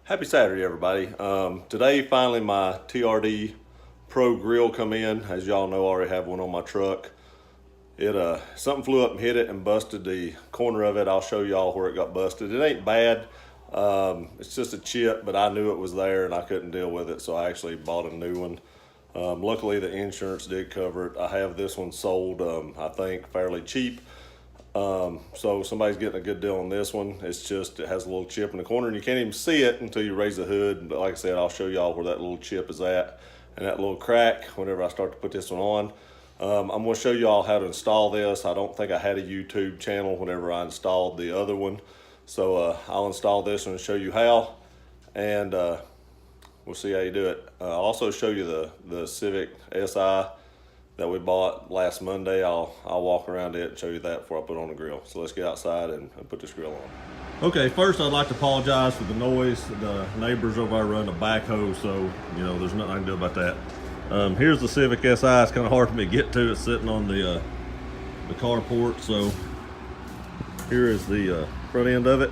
Happy Saturday, everybody. Today, finally, my TRD PRO Grille come in. As y'all know, I already have one on my truck. Something flew up and hit it and busted the corner of it. I'll show y'all where it got busted. It ain't bad. It's just a chip, but I knew it was there and I couldn't deal with it, so I actually bought a new one. Luckily, the insurance did cover it. I have this one sold, I think, fairly cheap. So somebody's getting a good deal on this one. It has a little chip in the corner and you can't even see it until you raise the hood. But like I said, I'll show y'all where that little chip is at and that little crack whenever I start to put this one on. I'm going to show y'all how to install this. I don't think I had a YouTube channel whenever I installed the other one. So I'll install this one and show you how, and we'll see how you do it. I'll also show you the Civic SI that we bought last Monday. I'll walk around it and show you that before I put on the grill. So let's get outside and put this grill on. Okay, first I'd like to apologize for the noise. The neighbors over there run a backhoe, so there's nothing I can do about that. Here's the Civic SI. It's kind of hard for me to get to. It's sitting on the carport. So here is the front end of it.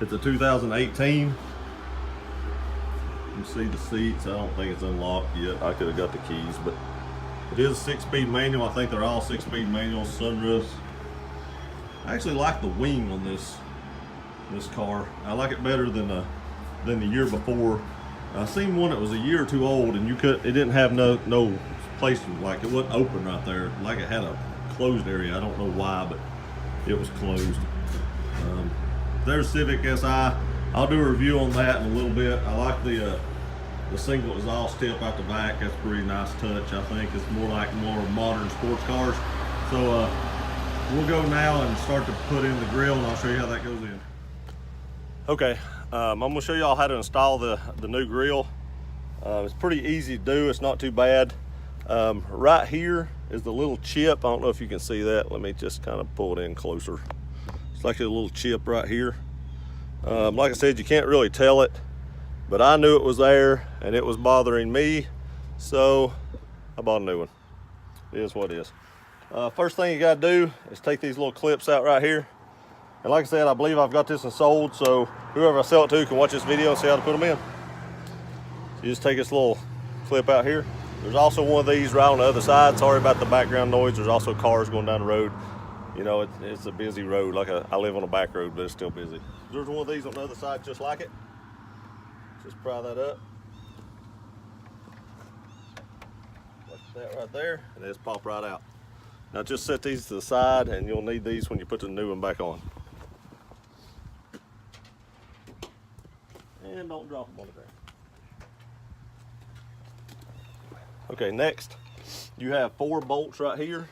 It's a 2018. You can see the seats. I don't think it's unlocked yet. I could have got the keys, but it is a 6-speed manual. I think they're all 6-speed manuals, sunroofs. I actually like the wing on this car. I like it better than the year before. I seen one that was a year or two old, and it didn't have no place, like it wasn't open right there. Like it had a closed area. I don't know why, but it was closed. There's Civic SI. I'll do a review on that in a little bit. I like the single exhaust tip out the back. That's a pretty nice touch. I think it's more modern sports cars. So we'll go now and start to put in the grill, and I'll show you how that goes in. Okay, I'm gonna show y'all how to install the new grill. It's pretty easy to do. It's not too bad. Right here is the little chip. I don't know if you can see that. Let me just kind of pull it in closer. It's like a little chip right here. Like I said, you can't really tell it, but I knew it was there and it was bothering me, so I bought a new one. It is what it is. First thing you gotta do is take these little clips out right here. And like I said, I believe I've got this one sold, so whoever I sell it to can watch this video and see how to put them in. So you just take this little clip out here. There's also one of these right on the other side. Sorry about the background noise. There's also cars going down the road. It's a busy road. I live on a back road, but it's still busy. There's one of these on the other side just like it. Just pry that up. Like that right there, and they just pop right out. Now just set these to the side, and you'll need these when you put the new one back on. And don't drop them on the ground. Okay, next, you have 4 bolts right here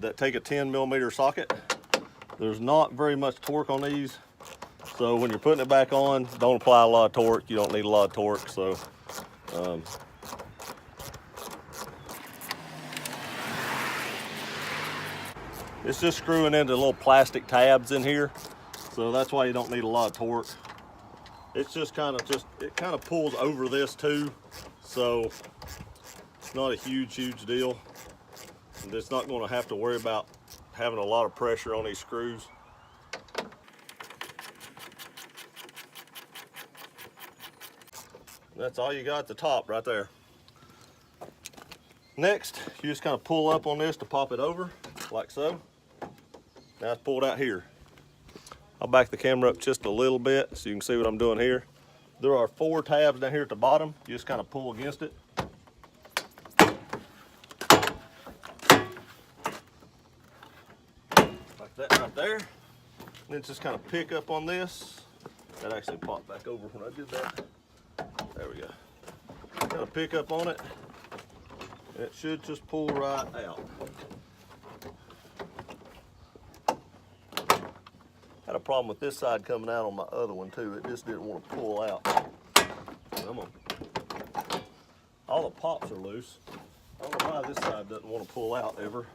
that take a 10mm socket. There's not very much torque on these, so when you're putting it back on, don't apply a lot of torque. You don't need a lot of torque, so it's just screwing into little plastic tabs in here, so that's why you don't need a lot of torque. It's just it kind of pulls over this too, so it's not a huge deal. And it's not going to have to worry about having a lot of pressure on these screws. That's all you got at the top right there. Next, you just kind of pull up on this to pop it over, like so. Now it's pulled out here. I'll back the camera up just a little bit so you can see what I'm doing here. There are 4 tabs down here at the bottom. You just kind of pull against it. Like that right there. And then just kind of pick up on this. That actually popped back over when I did that. There we go. Kind of pick up on it. And it should just pull right out. Had a problem with this side coming out on my other one too. It just didn't want to pull out. All the pops are loose. I don't know why this side doesn't want to pull out ever.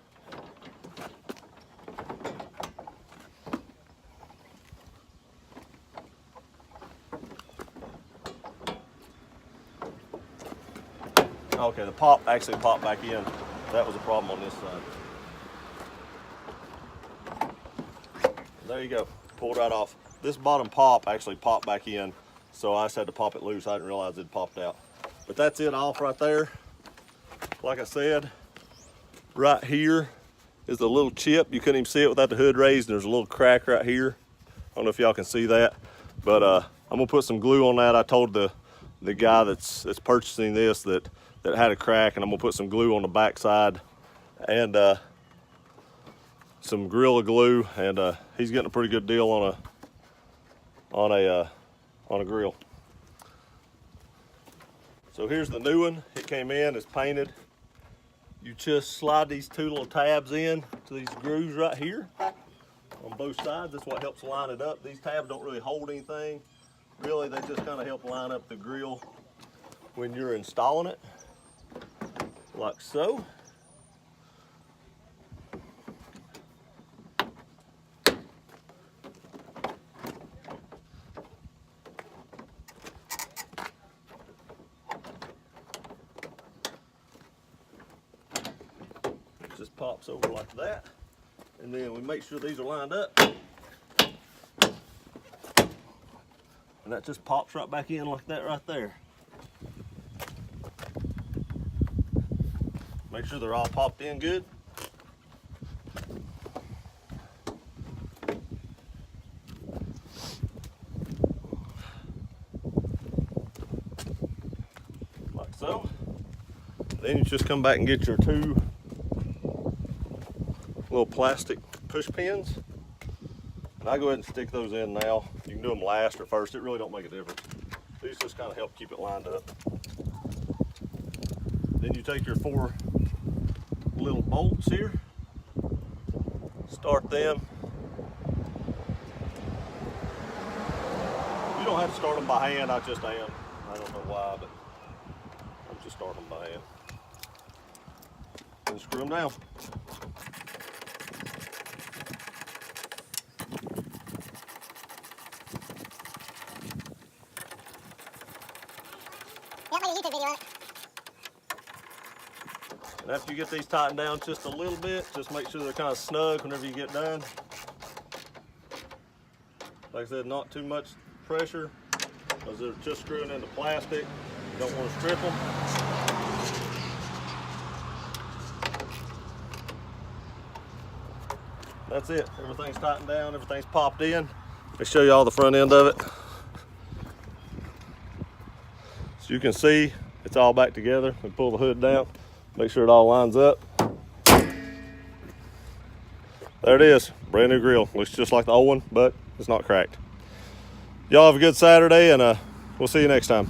Okay, the pop actually popped back in. That was a problem on this side. There you go, pulled right off. This bottom pop actually popped back in. so I just had to pop it loose. I didn't realize it popped out. But that's it off right there. Like I said, right here is the little chip. You couldn't even see it without the hood raised. There's a little crack right here. I don't know if y'all can see that, but I'm gonna put some glue on that. I told the guy that's purchasing this that had a crack, and I'm gonna put some glue on the back side and some Gorilla Glue, and he's getting a pretty good deal on a grill. So here's the new one. It came in, it's painted. You just slide these two little tabs in to these grooves right here on both sides. That's what helps line it up. These tabs don't really hold anything. Really, they just kind of help line up the grill when you're installing it, like so. Just pops over like that, and then we make sure these are lined up, and that just pops right back in like that right there. Make sure they're all popped in good. Like so. Then you just come back and get your two little plastic push pins, and I go ahead and stick those in now. You can do them last or first, it really don't make a difference. These just kind of help keep it lined up. Then you take your 4 little bolts here, start them. You don't have to start them by hand, I just am. I don't know why, but I'm just starting them by hand. And screw them down. And after you get these tightened down just a little bit, just make sure they're kind of snug whenever you get done. Like I said, not too much pressure, because they're just screwing into plastic. You don't want to strip them. That's it. Everything's tightened down, everything's popped in. Let me show you all the front end of it. So you can see it's all back together. We pull the hood down, make sure it all lines up. There it is, brand new grill. Looks just like the old one, but it's not cracked. Y'all have a good Saturday, and we'll see you next time.